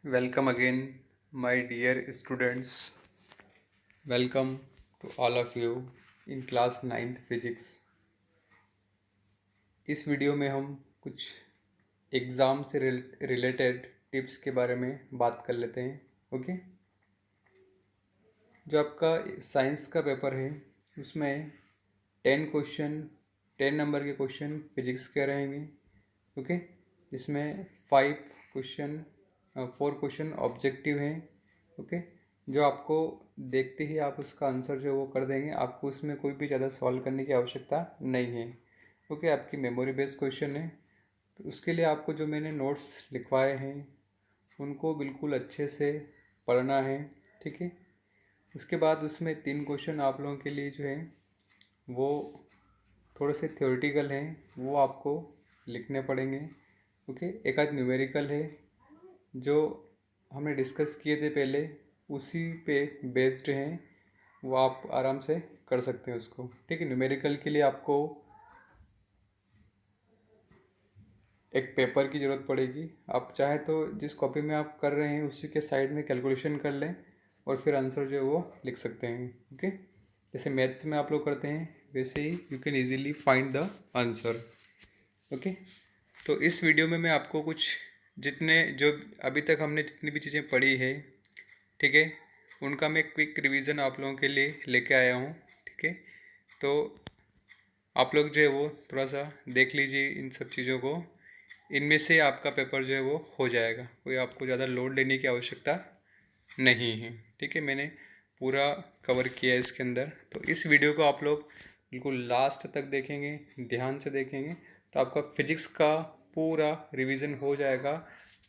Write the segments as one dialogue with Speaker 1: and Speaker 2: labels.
Speaker 1: Welcome again, my dear students. Welcome to all of you in class 9th physics. इस video में हम कुछ exam से related tips के बारे में बात कर लेते हैं। ओके, जो आपका साइंस का पेपर है उसमें 10 नंबर के क्वेश्चन फिजिक्स के रहेंगे। ओके, इसमें 4 क्वेश्चन ऑब्जेक्टिव हैं। ओके, जो आपको देखते ही आप उसका आंसर जो वो कर देंगे, आपको उसमें कोई भी ज़्यादा सॉल्व करने की आवश्यकता नहीं है। ओके, आपकी मेमोरी बेस्ड क्वेश्चन है, तो उसके लिए आपको जो मैंने नोट्स लिखवाए हैं उनको बिल्कुल अच्छे से पढ़ना है। ठीक है, उसके बाद उसमें 3 क्वेश्चन आप लोगों के लिए जो है वो थोड़े से थ्योरेटिकल हैं, वो आपको लिखने पड़ेंगे। ओके, एक आध न्यूमेरिकल है जो हमने डिस्कस किए थे पहले, उसी पे बेस्ड हैं, वो आप आराम से कर सकते हैं उसको। ठीक है, न्यूमेरिकल के लिए आपको एक पेपर की ज़रूरत पड़ेगी। आप चाहे तो जिस कॉपी में आप कर रहे हैं उसी के साइड में कैलकुलेशन कर लें और फिर आंसर जो है वो लिख सकते हैं। ओके, जैसे मैथ्स में आप लोग करते हैं वैसे ही you can easily find the answer. Okay, तो इस वीडियो में मैं आपको कुछ जितने जो अभी तक हमने जितनी भी चीज़ें पढ़ी है, ठीक है, उनका मैं क्विक रिवीजन आप लोगों के लिए लेके आया हूँ। ठीक है, तो आप लोग जो है वो थोड़ा सा देख लीजिए इन सब चीज़ों को। इनमें से आपका पेपर जो है वो हो जाएगा, कोई आपको ज़्यादा लोड लेने की आवश्यकता नहीं है। ठीक है, मैंने पूरा कवर किया है इसके अंदर। तो इस वीडियो को आप लोग बिल्कुल लास्ट तक देखेंगे, ध्यान से देखेंगे, तो आपका फिजिक्स का पूरा रिवीजन हो जाएगा।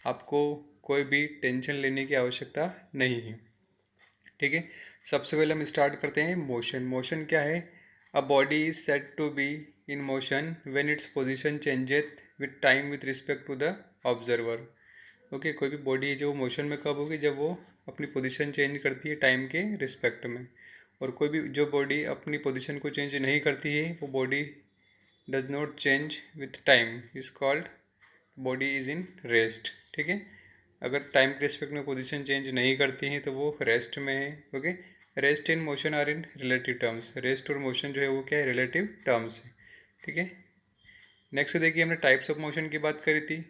Speaker 1: आपको कोई भी टेंशन लेने की आवश्यकता नहीं है। ठीक है, सबसे पहले हम स्टार्ट करते हैं मोशन। मोशन क्या है? A body is said to be in motion when its position changes with time with respect to the observer. Okay, कोई भी बॉडी जो मोशन में कब होगी? जब वो अपनी पोजीशन चेंज करती है टाइम के रिस्पेक्ट में। और कोई भी जो बॉडी अपनी पोजीशन को चेंज नहीं करती है, वो body does not change with time, is called body is in rest. ठीक है, अगर टाइम के रिस्पेक्ट में पोजीशन चेंज नहीं करती हैं तो वो रेस्ट में है। Okay, rest in motion are in relative terms. Rest और मोशन जो है वो क्या है? रिलेटिव टर्म्स है। ठीक है, नेक्स्ट देखिए, हमने टाइप्स ऑफ मोशन की बात करी थी।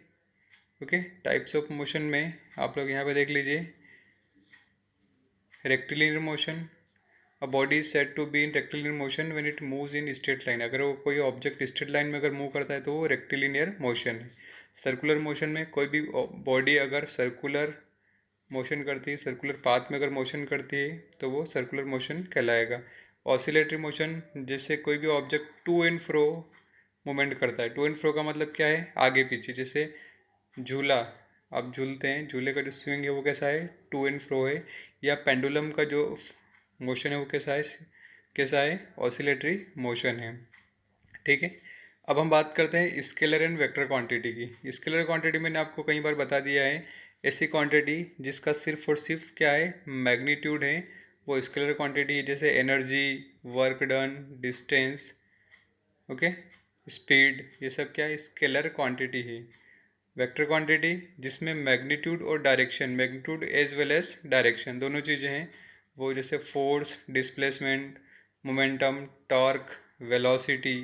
Speaker 1: ओके, टाइप्स ऑफ मोशन में आप लोग यहाँ पे देख लीजिए, rectilinear motion. A body is said to be in rectilinear motion when it moves in straight line. अगर वो कोई ऑब्जेक्ट स्ट्रेट लाइन में अगर मूव करता है तो वो रेक्टिलिनियर मोशन है। सर्कुलर मोशन में कोई भी बॉडी अगर सर्कुलर मोशन करती है, सर्कुलर पाथ में अगर मोशन करती है तो वो सर्कुलर मोशन कहलाएगा। ऑसिलेटरी मोशन, जैसे कोई भी object to and fro movement करता है। टू एंड फ्रो का मतलब क्या है? आगे पीछे। जैसे झूला, आप झूलते हैं, झूले का जो स्विंग है वो कैसा है? टू एंड फ्रो है। या पेंडुलम का जो मोशन है वो कैसा है? ऑसिलेटरी मोशन है। ठीक है, अब हम बात करते हैं स्केलर एंड वेक्टर क्वांटिटी की। स्केलर क्वांटिटी मैंने आपको कई बार बता दिया है, ऐसी क्वांटिटी जिसका सिर्फ और सिर्फ क्या है? मैग्नीट्यूड है, वो स्केलर क्वांटिटी है। जैसे energy, work done, distance, okay, speed, ये सब क्या है? स्केलर क्वांटिटी है। वेक्टर क्वांटिटी जिसमें मैग्नीट्यूड और direction, magnitude as well as direction दोनों चीज़ें हैं, वो जैसे force, displacement, momentum, torque, velocity,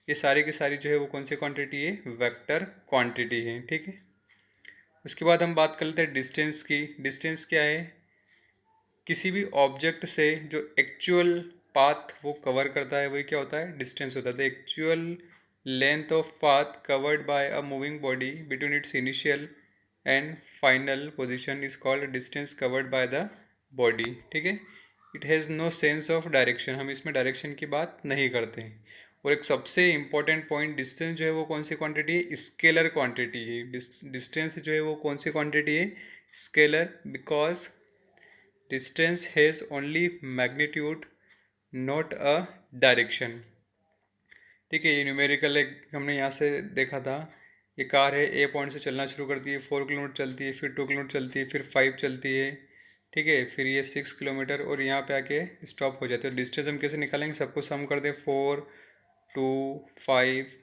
Speaker 1: ये सारी की सारी जो है वो कौन सी क्वांटिटी है? वेक्टर क्वांटिटी है। ठीक है, उसके बाद हम बात कर लेते हैं डिस्टेंस की। डिस्टेंस क्या है? किसी भी ऑब्जेक्ट से जो एक्चुअल पाथ वो कवर करता है वही क्या होता है? डिस्टेंस होता है। The actual length of path covered by a moving body between its initial and final position is called distance covered by the body. ठीक है, it has no sense of direction, हम इसमें डायरेक्शन की बात नहीं करते हैं। और एक सबसे इंपॉर्टेंट पॉइंट, डिस्टेंस जो है वो कौन सी क्वांटिटी है? स्केलर क्वांटिटी है। डिस्टेंस जो है वो कौन सी क्वांटिटी है? Scalar, because distance has only magnitude, not a direction. ठीक है, ये न्यूमेरिकल एक हमने यहाँ से देखा था। ये कार है, ए पॉइंट से चलना शुरू करती है, 4 किलोमीटर चलती है, फिर 2 किलोमीटर चलती है, फिर 5 चलती है। ठीक है, फिर ये 6 किलोमीटर और यहाँ पे आके स्टॉप हो जाती है। डिस्टेंस हम कैसे निकालेंगे? सबको सम कर दे, 4, 2, 5,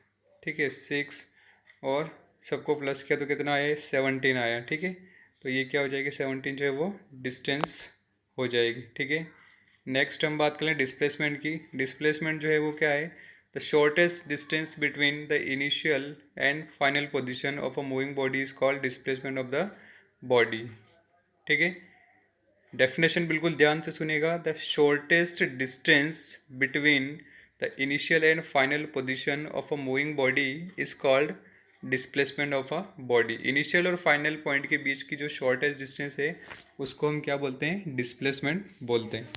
Speaker 1: ठीक है, 6, और सबको प्लस किया तो कितना आया? 17 आया। ठीक है, तो ये क्या हो जाएगी 17 जो है वो डिस्टेंस हो जाएगी। ठीक है, नेक्स्ट हम बात करें डिस्प्लेसमेंट की। डिस्प्लेसमेंट जो है वो क्या है, the shortest distance between the initial and final position of a moving body is called displacement of the body. ठीक है, डेफिनेशन बिल्कुल ध्यान से सुनेगा। The shortest distance between the initial and final position of a moving body is called displacement of a body. Initial और final point के बीच की जो शॉर्टेस्ट डिस्टेंस है उसको हम क्या बोलते हैं, डिस्प्लेसमेंट बोलते हैं।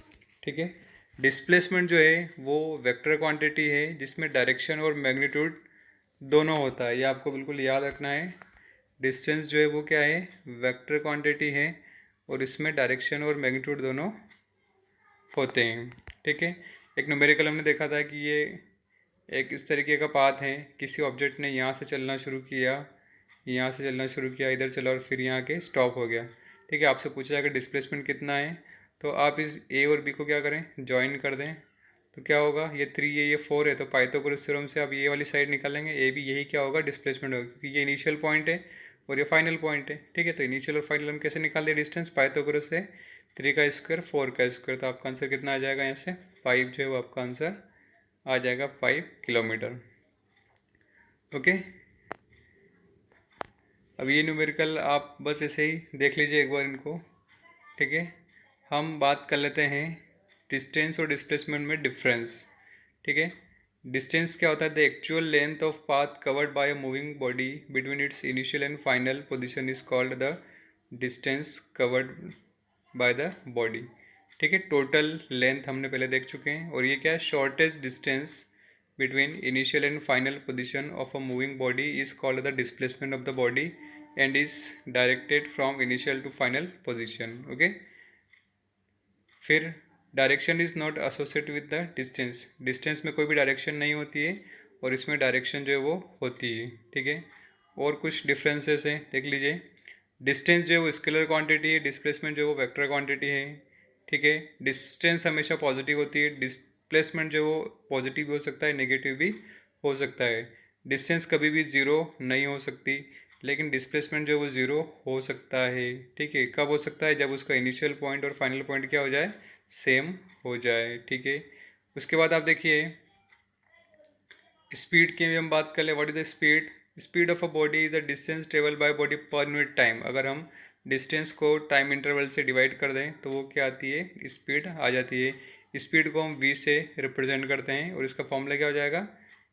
Speaker 1: ठीक है, डिस्प्लेसमेंट जो है वो वेक्टर क्वांटिटी है जिसमें डायरेक्शन और मैग्नीट्यूड दोनों होता है, ये आपको बिल्कुल याद रखना है। डिस्टेंस जो है वो क्या है, वेक्टर क्वांटिटी है और इसमें डायरेक्शन और मैग्नीट्यूड दोनों होते हैं। ठीक है, एक न्यूमेरिकल हमने देखा था कि ये एक इस तरीके का पाथ है, किसी ऑब्जेक्ट ने यहाँ से चलना शुरू किया, यहाँ से चलना शुरू किया, इधर चला और फिर यहाँ के स्टॉप हो गया। ठीक है, आपसे पूछा जाएगा डिस्प्लेसमेंट कितना है, तो आप इस ए और बी को क्या करें, ज्वाइन कर दें। तो क्या होगा, ये 3 है, ये 4 है, तो पाइथागोरस थ्योरम से आप ये वाली साइड निकालेंगे, ए भी यही क्या होगा, डिस्प्लेसमेंट होगा, क्योंकि ये इनिशियल पॉइंट है और ये फाइनल पॉइंट है। ठीक है, तो इनिशियल और फाइनल हम कैसे निकाल दें डिस्टेंस, पाइथागोरस से 3 का स्क्वायर 4 का स्क्वायर, तो आपका आंसर कितना आ जाएगा, यहाँ से 5 जो है वो आपका आंसर आ जाएगा 5 किलोमीटर। ओके, अब ये न्यूमेरिकल आप बस ऐसे ही देख लीजिए एक बार इनको। ठीक है, हम बात कर लेते हैं डिस्टेंस और डिस्प्लेसमेंट में डिफरेंस। ठीक है, डिस्टेंस क्या होता है, the actual length of path covered by a moving body between its initial and final position is called the distance covered by the body. ठीक है, टोटल लेंथ हमने पहले देख चुके हैं, और ये क्या है, shortest distance between initial and final position of a moving body is called the displacement of the body and is directed from initial to final position. Okay, फिर direction is not associate with the distance, distance में कोई भी direction नहीं होती है और इसमें direction जो है वो होती है। ठीक है, और कुछ डिफरेंसेस हैं, देख लीजिए। डिस्टेंस जो है वो स्केलर क्वांटिटी है, डिस्प्लेसमेंट जो है वो वेक्टर क्वांटिटी है। ठीक है, डिस्टेंस हमेशा पॉजिटिव होती है, डिस्प्लेसमेंट जो है वो पॉजिटिव भी हो सकता है, नेगेटिव भी हो सकता है। डिस्टेंस कभी भी ज़ीरो नहीं हो सकती, लेकिन डिस्प्लेसमेंट जो है वो ज़ीरो हो सकता है। ठीक है, कब हो सकता है, जब उसका इनिशियल पॉइंट और फाइनल पॉइंट क्या हो जाए, सेम हो जाए। ठीक है, उसके बाद आप देखिए स्पीड की भी हम बात कर ले। What is the speed, speed of a body is the distance travel by body पर यूनिट टाइम। अगर हम डिस्टेंस को टाइम इंटरवल से डिवाइड कर दें तो वो क्या आती है, स्पीड आ जाती है। स्पीड को हम v से रिप्रेजेंट करते हैं और इसका फॉर्मूला क्या हो जाएगा,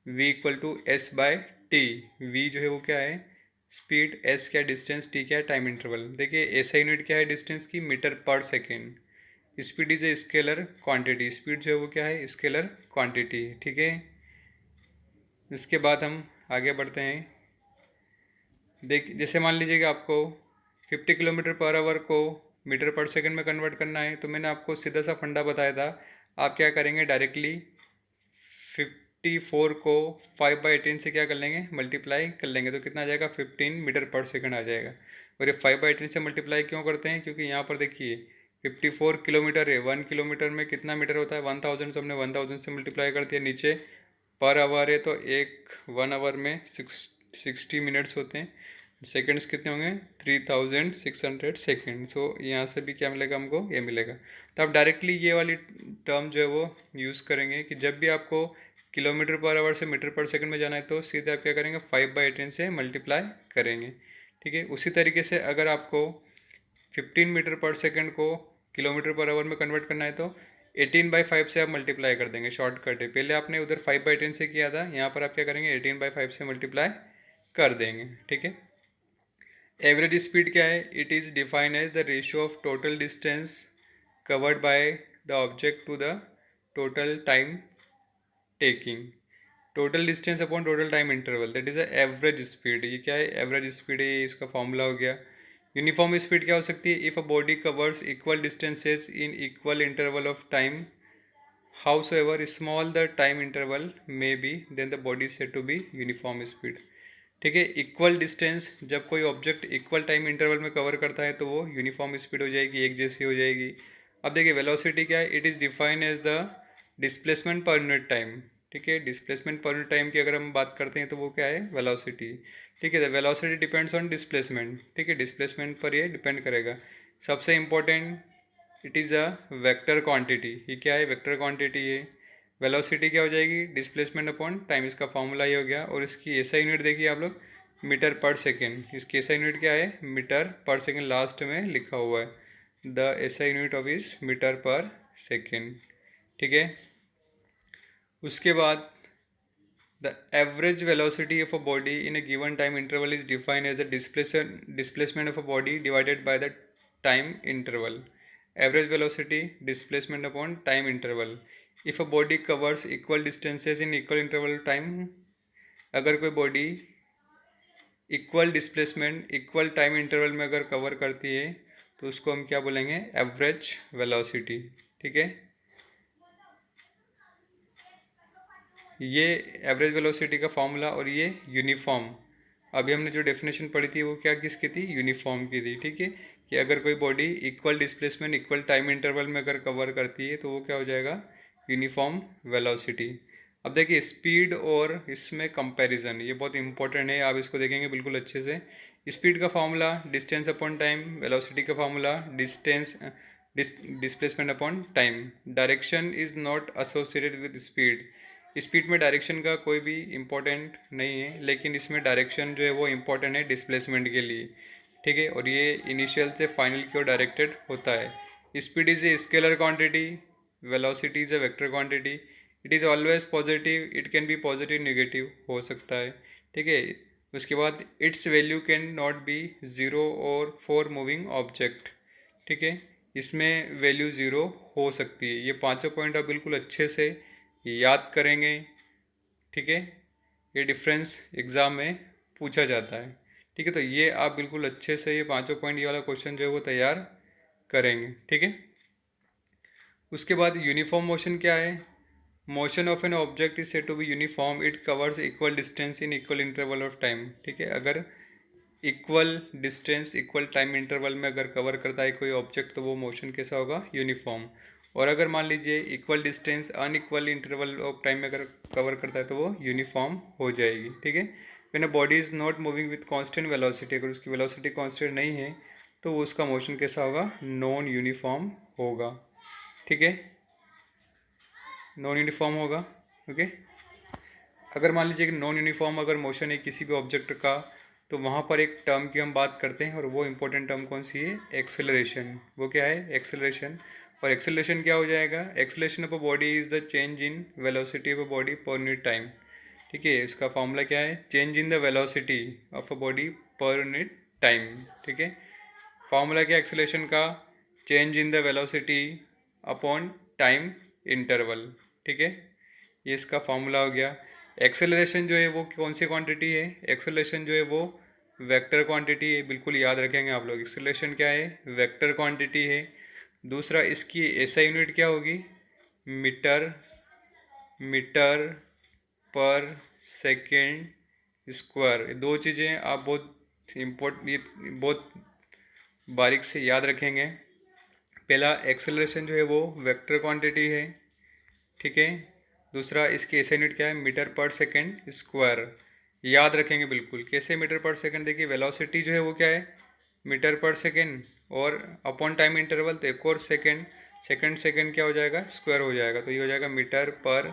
Speaker 1: v equal to s by t. v जो है वो क्या है, स्पीड, s क्या डिस्टेंस, t क्या है टाइम इंटरवल। देखिए ऐसा यूनिट क्या है डिस्टेंस की, metre per second. Speed is a scalar quantity, speed जो है वो क्या है, स्केलर क्वांटिटी। ठीक है, इसके बाद हम आगे बढ़ते हैं। देख, जैसे मान लीजिए कि आपको 50 किलोमीटर पर आवर को मीटर पर सेकंड में कन्वर्ट करना है, तो मैंने आपको सीधा सा फंडा बताया था। आप क्या करेंगे, डायरेक्टली 54 को 5/18 से क्या कर लेंगे, मल्टीप्लाई कर लेंगे, तो कितना आ जाएगा, 15 मीटर पर सेकंड आ जाएगा। और ये 5/18 से मल्टीप्लाई क्यों करते हैं, क्योंकि यहाँ पर देखिए 54 किलोमीटर है, 1 किलोमीटर में कितना मीटर होता है, 1000, तो हमने 1000 से मल्टीप्लाई कर दिया। नीचे पर आवर है तो 1 आवर में 60 मिनट्स होते हैं, सेकंड्स कितने होंगे, 3600 सेकेंड। सो यहाँ से भी क्या मिलेगा हमको, ये मिलेगा। तो आप डायरेक्टली ये वाली टर्म जो है वो यूज़ करेंगे कि जब भी आपको किलोमीटर पर आवर से मीटर पर सेकंड में जाना है तो सीधे आप क्या करेंगे, 5/18 से मल्टीप्लाई करेंगे। ठीक है, उसी तरीके से अगर आपको 15 मीटर पर सेकंड को किलोमीटर पर आवर में कन्वर्ट करना है तो 18/5 से आप मल्टीप्लाई कर देंगे, शॉर्टकट है। पहले आपने उधर 5/10 से किया था, यहाँ पर आप क्या करेंगे, 18/5 से मल्टीप्लाई कर देंगे। ठीक है, एवरेज स्पीड क्या है, it is defined as the ratio of total distance covered by the object to the total time taking, total distance upon total time interval, that is average speed. ये क्या है, average speed है, इसका formula हो गया। Uniform speed क्या हो सकती है, if a body covers equal distances in equal interval of time, howsoever small the time interval may be, then the body said to be uniform speed. ठीक है, इक्वल डिस्टेंस जब कोई ऑब्जेक्ट इक्वल टाइम इंटरवल में cover करता है तो वो uniform speed हो जाएगी, एक जैसी हो जाएगी। अब देखिए वेलोसिटी क्या है, it is defined as the displacement per unit time. ठीक है। डिस्प्लेसमेंट पर यूनिट टाइम की अगर हम बात करते हैं तो वो क्या है, वेलोसिटी। ठीक है, the velocity depends on displacement. ठीक है, डिस्प्लेसमेंट पर ये डिपेंड करेगा। सबसे important, it is a vector quantity. ये क्या है, वेक्टर क्वांटिटी है। वेलोसिटी क्या हो जाएगी, डिस्प्लेसमेंट अपॉन टाइम, इसका फॉर्मूला ये हो गया। और इसकी एसआई यूनिट देखिए आप लोग, मीटर पर सेकेंड। इसकी एसआई यूनिट क्या है, मीटर पर सेकेंड, लास्ट में लिखा हुआ है। The SI unit of is metre per second. ठीक है, उसके बाद the average velocity of a body in a given time interval is defined as the displacement of a body divided by the time interval. Average velocity displacement upon time interval. If a body covers equal distances in equal interval of time, अगर कोई body equal displacement equal time interval में अगर cover करती है तो उसको हम क्या बोलेंगे, एवरेज वेलोसिटी। ठीक है, ये एवरेज वेलोसिटी का फॉर्मूला। और ये यूनिफॉर्म, अभी हमने जो डेफिनेशन पढ़ी थी वो क्या किसकी थी, यूनिफॉर्म की थी। ठीक है, कि अगर कोई body equal displacement equal time interval में अगर कवर करती है तो वो क्या हो जाएगा, यूनिफॉर्म वेलोसिटी। अब देखिए स्पीड और इसमें कंपैरिजन, ये बहुत इंपॉर्टेंट है, आप इसको देखेंगे बिल्कुल अच्छे से। स्पीड का formula distance upon time, velocity का formula distance displacement upon time. Direction is not associated with speed. Speed में डायरेक्शन का कोई भी इम्पोर्टेंट नहीं है, लेकिन इसमें डायरेक्शन जो है वो इम्पोर्टेंट है डिस्प्लेसमेंट के लिए। ठीक है, और ये इनिशियल से फाइनल की ओर डायरेक्टेड होता है। Speed is a scalar quantity, velocity is a vector quantity. It is always positive, it can be positive negative हो सकता है। ठीक है, उसके बाद it's value can not be zero और फॉर मूविंग ऑब्जेक्ट। ठीक है, इसमें वैल्यू ज़ीरो हो सकती है। ये पांचों पॉइंट आप बिल्कुल अच्छे से याद करेंगे। ठीक है, ये डिफरेंस एग्ज़ाम में पूछा जाता है। ठीक है, तो ये आप बिल्कुल अच्छे से ये पांचों पॉइंट, ये वाला क्वेश्चन जो है वो तैयार करेंगे। ठीक है, उसके बाद यूनिफॉर्म मोशन क्या है, motion of an object is said to be uniform, it covers equal distance in equal interval of time. ठीक है, अगर equal distance equal time interval में अगर कवर करता है कोई ऑब्जेक्ट तो वो मोशन कैसा होगा, यूनिफॉर्म। और अगर मान लीजिए equal distance unequal interval of time में अगर कवर करता है तो वो यूनिफॉर्म हो जाएगी। ठीक है, when a body is not moving with constant velocity, अगर उसकी वेलोसिटी कांस्टेंट नहीं है तो वो उसका मोशन कैसा होगा, नॉन यूनिफॉर्म होगा। ठीक है, नॉन यूनिफॉर्म होगा। ओके, अगर मान लीजिए कि नॉन यूनिफॉर्म अगर मोशन है किसी भी ऑब्जेक्ट का तो वहाँ पर एक टर्म की हम बात करते हैं, और वो इंपॉर्टेंट टर्म कौन सी है, एक्सेलरेशन। वो क्या है, एक्सेलरेशन। और एक्सेलरेशन क्या हो जाएगा, acceleration of a body is the change in velocity of a body पर यूनिट टाइम। ठीक है, इसका फॉर्मूला क्या है, change in the velocity of a body पर यूनिट टाइम। ठीक है, फॉर्मूला क्या एक्सेलरेशन का, change in the velocity upon time interval. ठीक है, ये इसका फॉर्मूला हो गया। एक्सेलरेशन जो है वो कौन सी क्वांटिटी है, एक्सेलरेशन जो है वो वेक्टर क्वांटिटी है, बिल्कुल याद रखेंगे आप लोग। एक्सेलरेशन क्या है, वेक्टर क्वांटिटी है। दूसरा, इसकी एसआई यूनिट क्या होगी, metre metre per second square. ये दो चीज़ें आप बहुत ये बहुत बारीक से याद रखेंगे। पहला, एक्सेलरेशन जो है वो वेक्टर क्वांटिटी है। ठीक है, दूसरा इसकी एसआई यूनिट क्या है, मीटर पर सेकेंड स्क्वायर। याद रखेंगे बिल्कुल, कैसे मीटर पर सेकेंड, देखिए वेलोसिटी जो है वो क्या है, मीटर पर सेकेंड, और अपॉन टाइम इंटरवल तो एक और सेकेंड, सेकेंड क्या हो जाएगा, स्क्वायर हो जाएगा, तो ये हो जाएगा मीटर पर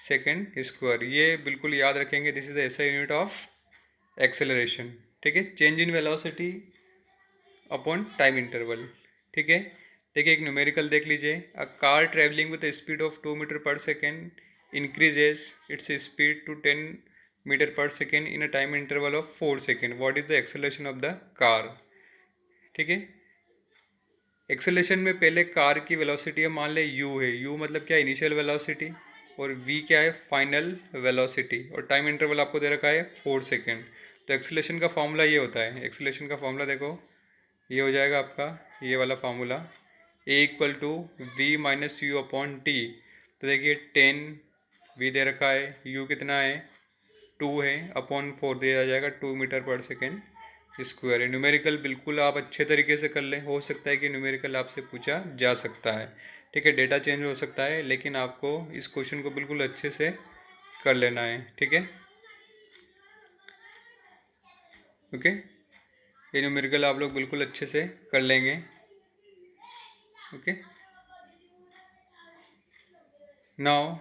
Speaker 1: सेकेंड स्क्वायर। ये बिल्कुल याद रखेंगे, this is the SI unit of acceleration. ठीक है, change in velocity upon time interval. ठीक है, देखिए एक न्यूमेरिकल देख लीजिए, a car travelling with speed of 2 metre per second increases its speed to 10 metre per second in a time interval of 4 second, what is the acceleration of the car. ठीक है, acceleration में पहले car की velocity मान ले u है, u मतलब क्या, इनिशियल वेलोसिटी, और v क्या है, फाइनल वेलोसिटी, और टाइम इंटरवल आपको दे रखा है 4 सेकेंड। तो एक्सेलरेशन का फॉर्मूला ये होता है, एक्सेलरेशन का फॉर्मूला देखो, ये हो जाएगा आपका ये वाला formula, a equal to v minus u upon t. तो देखिए 10 v दे रखा है, u कितना है 2 है, अपॉन 4 दिया जाएगा 2 मीटर पर सेकेंड स्क्वायर है। न्यूमेरिकल बिल्कुल आप अच्छे तरीके से कर लें, हो सकता है कि न्यूमेरिकल आपसे पूछा जा सकता है। ठीक है, डेटा चेंज हो सकता है, लेकिन आपको इस क्वेश्चन को बिल्कुल अच्छे से कर लेना है, ठीक है। ओके, ये न्यूमेरिकल आप लोग बिल्कुल अच्छे से कर लेंगे। Okay, now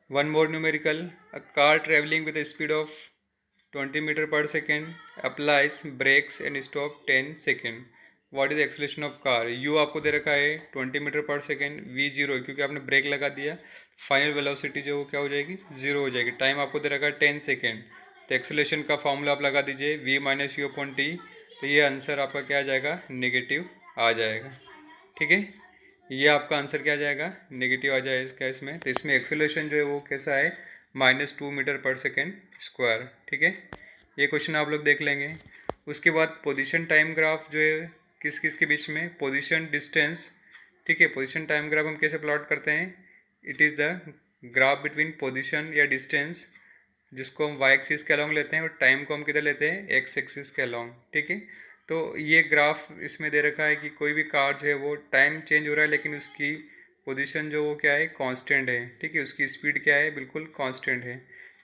Speaker 1: one more numerical. A car traveling with a speed of 20 meter per second applies brakes and stop 10 second. What is the acceleration of car? U आपको दे रखा है 20 metre per second, V zero है क्योंकि आपने break लगा दिया। Final velocity जो वो क्या हो जाएगी, जीरो हो जाएगी। टाइम आपको दे रखा है 10 सेकेंड। तो एक्सेलेरेशन का फॉर्मूला आप लगा दीजिए V minus u upon t. तो ये आंसर आपका क्या आ जाएगा, नेगेटिव आ जाएगा, ठीक है। ये आपका आंसर क्या आ जाएगा, नेगेटिव आ जाएगा इसका। इसमें तो इसमें एक्सेलरेशन जो है वो कैसा है, -2 मीटर पर सेकेंड स्क्वायर, ठीक है। ये क्वेश्चन आप लोग देख लेंगे। उसके बाद पोजीशन टाइम ग्राफ जो है किस किस के बीच में, पोजीशन डिस्टेंस, ठीक है। पोजीशन टाइम ग्राफ हम कैसे प्लॉट करते हैं, it is the graph between position या डिस्टेंस जिसको हम वाई एक्सिस के अलॉन्ग लेते हैं और टाइम को हम किधर लेते हैं, एक्स एक्सिस के अलॉन्ग, ठीक है। तो ये ग्राफ इसमें दे रखा है कि कोई भी कार जो है वो टाइम चेंज हो रहा है लेकिन उसकी पोजीशन जो वो क्या है, कांस्टेंट है, ठीक है। उसकी स्पीड क्या है, बिल्कुल कांस्टेंट है,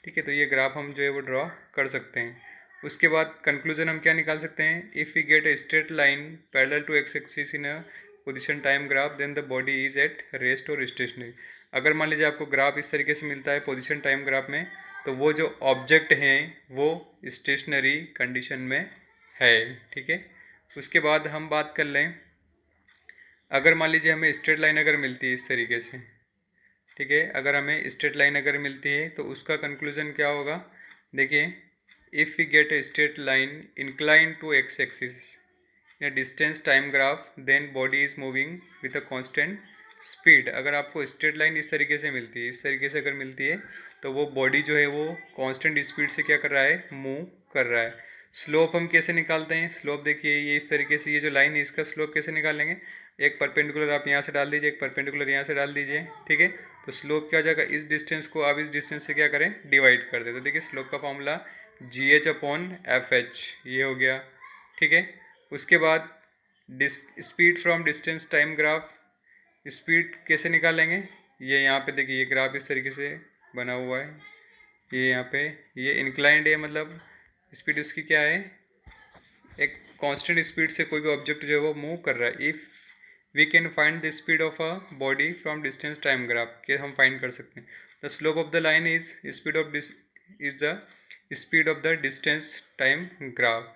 Speaker 1: ठीक है। तो ये ग्राफ हम जो है वो ड्रॉ कर सकते हैं। उसके बाद कंक्लूजन हम क्या निकाल सकते हैं, if we get a straight line parallel to x axis in a position time graph then the body is at rest और स्टेशनरी। अगर मान लीजिए आपको ग्राफ इस तरीके से मिलता है पोजीशन टाइम ग्राफ में, तो वो जो ऑब्जेक्ट हैं वो स्टेशनरी कंडीशन में है, ठीक है। उसके बाद हम बात कर लें, अगर मान लीजिए हमें स्ट्रेट लाइन अगर मिलती है इस तरीके से, ठीक है। अगर हमें स्ट्रेट लाइन अगर मिलती है तो उसका कंक्लूजन क्या होगा, देखिए, if we get a straight line incline to x axis in distance time graph then body is moving with a constant speed. अगर आपको स्ट्रेट लाइन इस तरीके से मिलती है, इस तरीके से अगर मिलती है, तो वो बॉडी जो है वो कांस्टेंट स्पीड से क्या कर रहा है, मूव कर रहा है। स्लोप हम कैसे निकालते हैं, स्लोप देखिए ये इस तरीके से, ये जो लाइन है इसका स्लोप कैसे निकालेंगे, एक परपेंडिकुलर आप यहाँ से डाल दीजिए, एक परपेंडिकुलर यहाँ से डाल दीजिए, ठीक है। तो स्लोप क्या हो जाएगा, इस डिस्टेंस को आप इस डिस्टेंस से क्या करें, डिवाइड कर दे। तो देखिए स्लोप का फॉर्मूला GH/FH ये हो गया, ठीक है। उसके बाद speed from distance time graph, speed कैसे निकालेंगे, ये यहाँ पे देखिए ये ग्राफ इस तरीके से बना हुआ है, ये यहाँ पे ये इंक्लाइंड है, मतलब स्पीड उसकी क्या है, एक कांस्टेंट स्पीड से कोई भी ऑब्जेक्ट जो है वो मूव कर रहा है। If we can find the speed of a body from distance time graph, के हम फाइंड कर सकते हैं। The slope of the line is speed of is the speed of the distance time graph.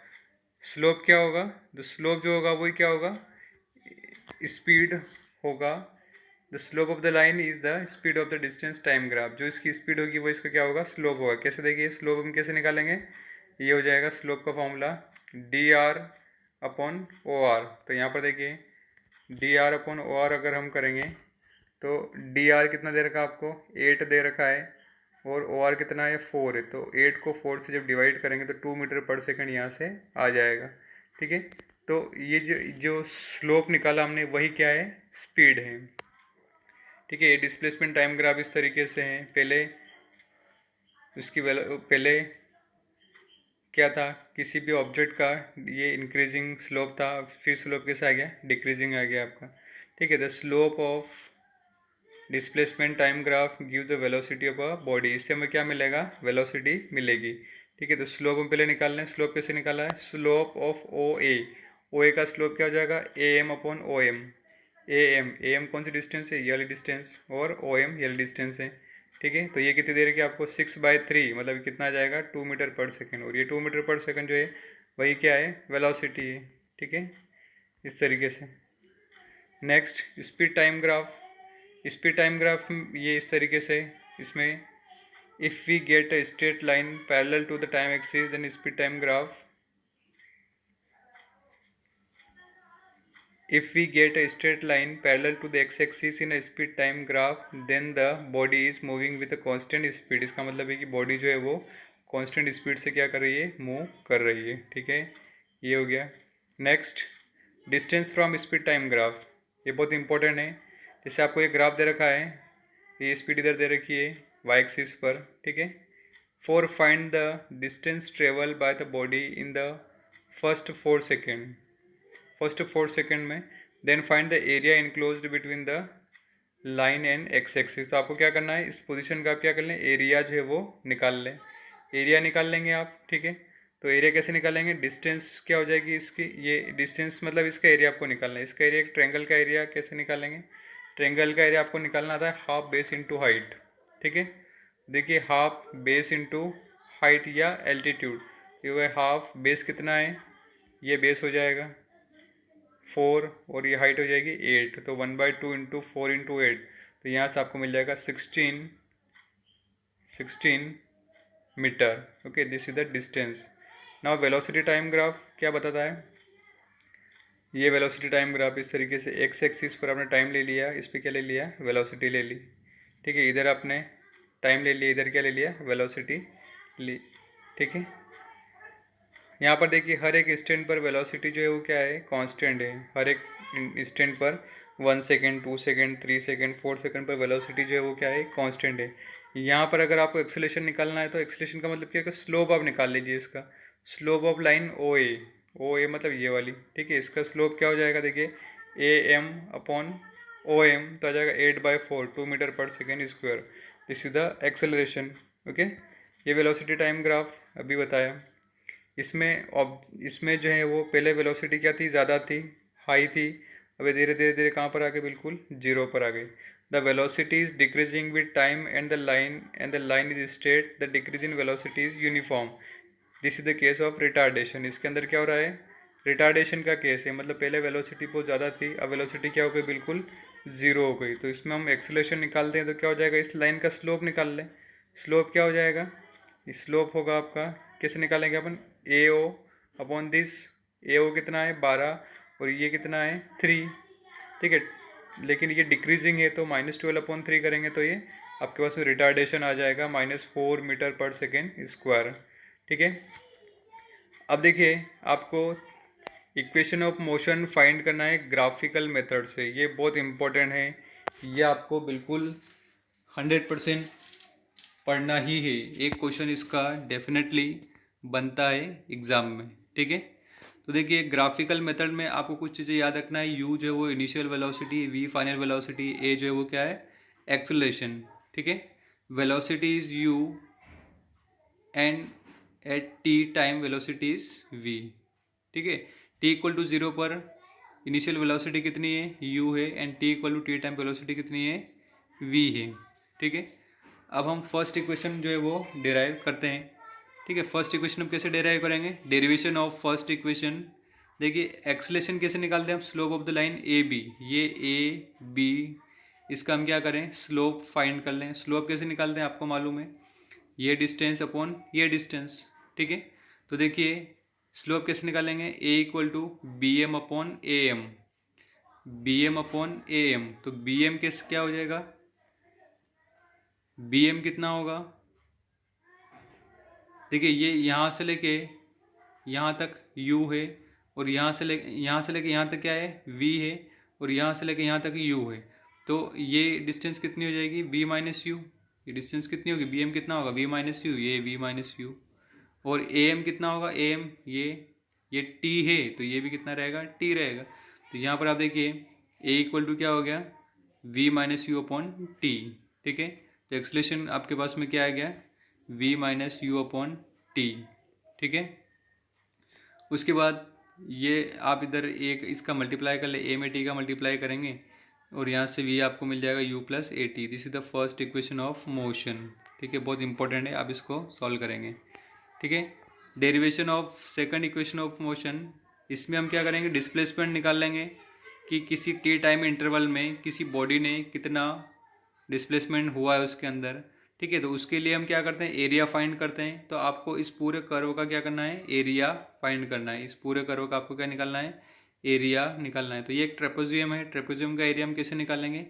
Speaker 1: Slope क्या होगा, the slope जो होगा वही क्या होगा, स्पीड होगा। The slope of the line is the speed of the distance time graph, जो इसकी स्पीड होगी वो इसका क्या होगा, स्लोप होगा। कैसे देखिए स्लोप हम कैसे निकालेंगे, ये हो जाएगा स्लोप का फॉर्मूला dr/OR। तो यहाँ पर देखिए dr/OR अगर हम करेंगे तो dr कितना दे रखा है आपको, 8 दे रखा है, और OR कितना है, 4 है। तो 8 को 4 से जब डिवाइड करेंगे तो 2 मीटर पर सेकंड यहाँ से आ जाएगा, ठीक है। तो ये जो स्लोप निकाला हमने वही क्या है, स्पीड है, ठीक है। ये डिस्प्लेसमेंट टाइम ग्राफ इस तरीके से है। पहले उसकी पहले क्या था, किसी भी ऑब्जेक्ट का ये इंक्रीजिंग स्लोप था, फिर स्लोप कैसे आ गया, डिक्रीजिंग आ गया आपका, ठीक है। The slope of displacement time graph gives the velocity of a body, इससे हमें क्या मिलेगा, वेलोसिटी मिलेगी, ठीक है। तो स्लोप हम पहले निकाल लें, स्लोप कैसे निकाला है, स्लोप ऑफ ओ ए का स्लोप क्या हो जाएगा, AM/OM। AM कौन सी डिस्टेंस है, ये वाली डिस्टेंस, और OM ये वाली डिस्टेंस है, ठीक है। तो ये कितनी देर की आपको 6/3, मतलब कितना आ जाएगा, 2 मीटर पर सेकंड, और ये 2 मीटर पर सेकंड जो है वही क्या है, वेलोसिटी है, ठीक है, इस तरीके से। Next speed time graph, speed time graph ये इस तरीके से, इसमें if we get a straight line parallel to the time axis then speed time graph, if we get a straight line parallel to the x-axis in a speed time graph then the body is moving with a constant speed। इसका मतलब है कि body जो है वो constant speed से क्या कर रही है, मूव कर रही है, ठीक है। ये हो गया। Next distance from speed time graph, ये बहुत इंपॉर्टेंट है। जैसे आपको ये ग्राफ दे रखा है, ये स्पीड इधर दे रखी है वाई एक्सिस पर, ठीक है। For find the distance travel by the body in the first 4 second, first 4 second में, then find the area enclosed between the line and x axis. तो आपको क्या करना है, इस पोजीशन का आप क्या कर लें, एरिया जो है वो निकाल लें। एरिया निकाल लेंगे आप, ठीक है। तो एरिया कैसे निकालेंगे, डिस्टेंस क्या हो जाएगी इसकी, ये डिस्टेंस मतलब इसका एरिया आपको निकालना है। इसका एरिया, एक ट्रेंगल का एरिया कैसे निकालेंगे, ट्रेंगल का एरिया आपको निकालना आता है हाफ बेस इंटू हाइट, ठीक है। देखिए हाफ बेस इंटू हाइट या एल्टीट्यूड, ये हाफ बेस कितना है, ये बेस हो जाएगा 4 और ये हाइट हो जाएगी 8, तो 1/2 इंटू 4 इंटू 8, तो यहाँ से आपको मिल जाएगा 16 मीटर। Okay, this is the distance. Now velocity time graph क्या बताता है, ये वेलोसिटी टाइम ग्राफ इस तरीके से एक्स एक्सिस पर आपने टाइम ले लिया, इस पर क्या ले लिया, वेलोसिटी ले ली, ठीक है। इधर आपने टाइम ले लिया, इधर क्या ले लिया, वेलोसिटी ली, ठीक है। यहाँ पर देखिए हर एक इंस्टेंट पर वेलोसिटी जो है वो क्या है, कांस्टेंट है। हर एक इंस्टेंट पर 1 सेकेंड, 2 सेकेंड, 3 सेकेंड, 4 सेकेंड पर वेलोसिटी जो है वो क्या है, कांस्टेंट है। यहाँ पर अगर आपको एक्सेलेरेशन निकालना है तो एक्सेलेरेशन का मतलब क्या है, स्लोप आप निकाल लीजिए इसका, स्लोप ऑफ लाइन ओ ए मतलब ये वाली, ठीक है। इसका स्लोप क्या हो जाएगा, देखिए A M upon O M, तो आ जाएगा 8/4, 2 metre per second square. This is the acceleration, okay. ये वेलोसिटी टाइम ग्राफ अभी बताया। इसमें जो है वो पहले वेलोसिटी क्या थी, ज़्यादा थी, हाई थी। अभी धीरे धीरे धीरे कहाँ पर आ गए, बिल्कुल जीरो पर आ गए। The velocity is decreasing with time and the line is straight, the decrease in velocity is uniform, this is the case of retardation. इसके अंदर क्या हो रहा है, रिटार्डेशन का केस है, मतलब पहले वेलोसिटी बहुत ज़्यादा थी, अब वेलोसिटी क्या हो गई, बिल्कुल ज़ीरो हो गई। तो इसमें हम एक्सेलरेशन निकालते हैं तो क्या हो जाएगा, इस लाइन का स्लोप निकाल लें। स्लोप क्या हो जाएगा, स्लोप होगा आपका, कैसे निकालेंगे अपन, ए ओ अपॉन दिस, ए ओ कितना है 12 और ये कितना है 3, ठीक है। लेकिन ये डिक्रीजिंग है तो -12/3 करेंगे तो ये आपके पास रिटार्डेशन आ जाएगा -4 मीटर/सेकेंड स्क्वायर, ठीक है। अब देखिए आपको इक्वेशन ऑफ मोशन फाइंड करना है ग्राफिकल मेथड से, ये बहुत इंपॉर्टेंट है, ये आपको बिल्कुल 100% पढ़ना ही है। एक क्वेश्चन इसका डेफिनेटली बनता है एग्ज़ाम में, ठीक है। तो देखिए ग्राफिकल मेथड में आपको कुछ चीज़ें याद रखना है, यू जो है वो initial velocity, v final velocity, a जो है वो क्या है, एक्सेलरेशन, ठीक है। Velocity is u and at t time velocity is v, ठीक है। टी इक्वल टू 0 पर इनिशियल वेलोसिटी कितनी है, यू है, and t equal to t time velocity कितनी है, वी है, ठीक है। अब हम फर्स्ट इक्वेशन जो है वो डिराइव करते हैं, ठीक है। फर्स्ट इक्वेशन हम कैसे डिराइव करेंगे, डेरिवेशन ऑफ फर्स्ट इक्वेशन। देखिए एक्सेलरेशन कैसे निकालते हैं हम, slope of the line A B, ये ए बी, इसका हम क्या करें, स्लोप फाइंड कर लें। स्लोप कैसे निकालते हैं आपको मालूम है, ये डिस्टेंस अपॉन ये डिस्टेंस, ठीक है। तो देखिए स्लोप कैसे निकालेंगे, A equal to B M upon A M, B M upon A M, तो बी एम कैसे क्या हो जाएगा, बी एम कितना होगा, देखिए ये यहाँ से लेके यहाँ तक u है, और यहाँ से लेके यहाँ तक क्या है, v है, और यहाँ से लेके यहाँ तक u है। तो ये डिस्टेंस कितनी हो जाएगी, b माइनस यू, ये डिस्टेंस कितनी होगी, बी एम कितना होगा, b माइनस यू, ये v माइनस यू, और ए एम कितना होगा, ए एम ये t है तो ये भी कितना रहेगा, t रहेगा। तो यहाँ पर आप देखिए a इक्वल टू क्या हो गया, v minus u upon t, ठीक है। तो एक्सलेशन आपके पास में क्या आ गया, v minus u upon t, ठीक है। उसके बाद ये आप इधर एक इसका मल्टीप्लाई कर ले, ए में टी का मल्टीप्लाई करेंगे और यहाँ से v आपको मिल जाएगा u plus A T, this is the first equation of motion, ठीक है। बहुत इंपॉर्टेंट है, आप इसको सॉल्व करेंगे, ठीक है। Derivation of second equation of motion, इसमें हम क्या करेंगे, डिस्प्लेसमेंट निकाल लेंगे कि किसी टी टाइम इंटरवल में किसी बॉडी ने कितना डिस्प्लेसमेंट हुआ है उसके अंदर, ठीक है। तो उसके लिए हम क्या करते हैं, एरिया फाइंड करते हैं। तो आपको इस पूरे कर्व का क्या करना है, एरिया फाइंड करना है। इस पूरे कर्व का आपको क्या निकालना है, एरिया निकालना है। तो ये एक ट्रेपेजियम है, ट्रेपेजियम का एरिया हम कैसे निकालेंगे,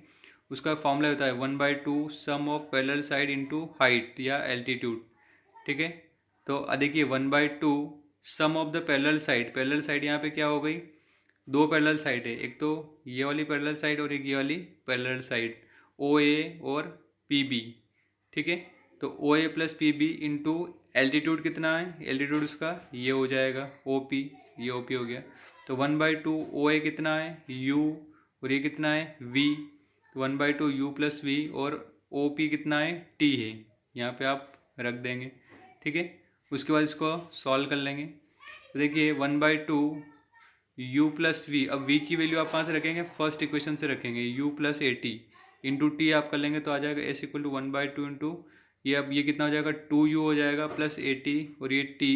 Speaker 1: उसका फॉर्मूला होता है 1/2 sum of parallel side into height या एल्टीट्यूड, ठीक है। तो देखिए 1/2 sum of the parallel side यहाँ पे क्या हो गई, दो पैरेलल साइड है, एक तो ये वाली पैरेलल साइड और एक ये वाली पैरेलल साइड, ओ ए और पी बी, ठीक है। तो O A plus P B into altitude कितना है, एल्टीट्यूड उसका ये हो जाएगा ओ पी, ये ओ पी हो गया। तो 1/2 ओ ए कितना है, यू, और ये कितना है, वी, तो 1/2 u प्लस वी, और ओ पी कितना है, टी है, यहाँ पे आप रख देंगे। ठीक है, उसके बाद इसको सॉल्व कर लेंगे। तो देखिए 1/2 u प्लस वी, अब v की वैल्यू आप कहाँ से रखेंगे, फर्स्ट इक्वेशन से रखेंगे, u plus A T into T आप कर लेंगे तो आ जाएगा s इक्वल टू 1/2 इंटू ये, अब ये कितना हो जाएगा 2u हो जाएगा प्लस ए टी, और ये t,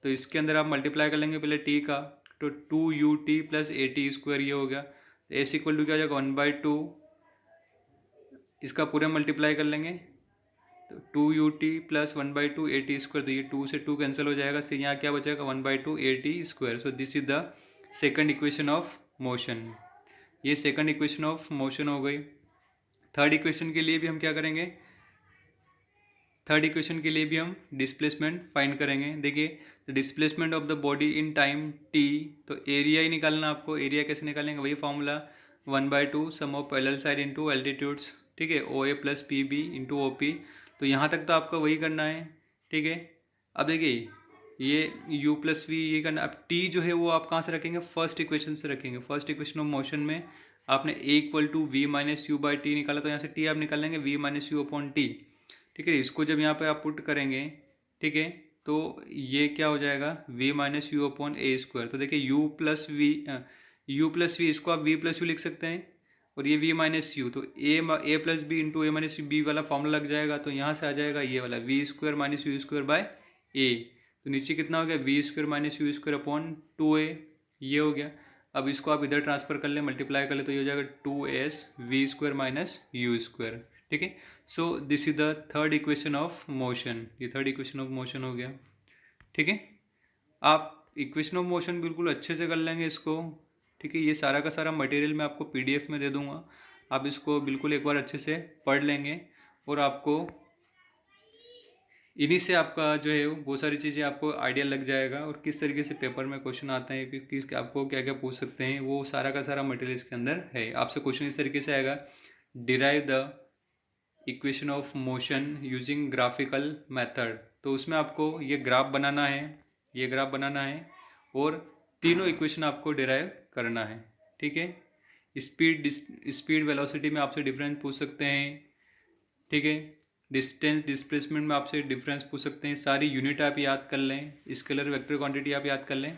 Speaker 1: तो इसके अंदर आप मल्टीप्लाई कर लेंगे पहले t का, तो 2ut plus A T square ये हो गया। तो s इक्वल टू क्या हो जाएगा 1/2, इसका पूरा मल्टीप्लाई कर लेंगे तो 2ut plus 1/2 A T square, तो ये 2 से 2 कैंसिल हो जाएगा, तो यहाँ क्या बचेगा 1/2 A T square. So this is the second equation of motion. ये सेकंड इक्वेशन ऑफ मोशन हो गई। थर्ड इक्वेशन के लिए भी हम क्या करेंगे, थर्ड इक्वेशन के लिए भी हम डिस्प्लेसमेंट फाइंड करेंगे। देखिए displacement of the body in time t, तो एरिया ही निकालना आपको। एरिया कैसे निकालेंगे, वही formula 1/2 sum of parallel side into altitudes. ठीक है, O A plus P B into O P, तो यहाँ तक तो आपको वही करना है। ठीक है, अब देखिए ये u प्लस वी ये करना। अब t जो है वो आप कहाँ से रखेंगे, फर्स्ट इक्वेशन से रखेंगे। फर्स्ट इक्वेशन ऑफ मोशन में आपने a equal to v minus u by t निकाला, तो यहाँ से t आप निकाल लेंगे v minus u upon t. ठीक है, इसको जब यहाँ पे आप पुट करेंगे, ठीक है, तो ये क्या हो जाएगा v माइनस यू अपॉन ए स्क्वायर। तो देखिए u प्लस वी, इसको आप v प्लस यू लिख सकते हैं, और ये v माइनस यू, तो a plus b into a minus b वाला फॉर्मूला लग जाएगा। तो यहाँ से आ जाएगा ये वाला v square minus u square by a, तो नीचे कितना हो गया v square minus u square upon 2a, ये हो गया। अब इसको आप इधर ट्रांसफर कर ले, मल्टीप्लाई कर ले, तो ये हो जाएगा 2s v square minus u square. ठीक है, so this is the third equation of motion. ये थर्ड इक्वेशन ऑफ मोशन हो गया। ठीक है, आप इक्वेशन ऑफ मोशन बिल्कुल अच्छे से कर लेंगे इसको। ठीक है, ये सारा का सारा मटेरियल मैं आपको पीडीएफ में दे दूंगा, आप इसको बिल्कुल एक बार अच्छे से पढ़ लेंगे, और आपको इन्हीं से आपका जो है वो सारी चीज़ें आपको आइडिया लग जाएगा, और किस तरीके से पेपर में क्वेश्चन आते हैं, किस आपको क्या क्या पूछ सकते हैं, वो सारा का सारा मटेरियल इसके अंदर है। आपसे क्वेश्चन इस तरीके से आएगा, derive the equation of motion using graphical method. तो उसमें आपको ये ग्राफ बनाना है, ये ग्राफ बनाना है, और तीनों इक्वेशन आपको डिराइव करना है। ठीक है, स्पीड वेलोसिटी में आपसे डिफरेंस पूछ सकते हैं। ठीक है, डिस्टेंस डिस्प्लेसमेंट में आपसे डिफरेंस पूछ सकते हैं। सारी यूनिट आप याद कर लें, स्केलर वेक्टर क्वांटिटी आप याद कर लें।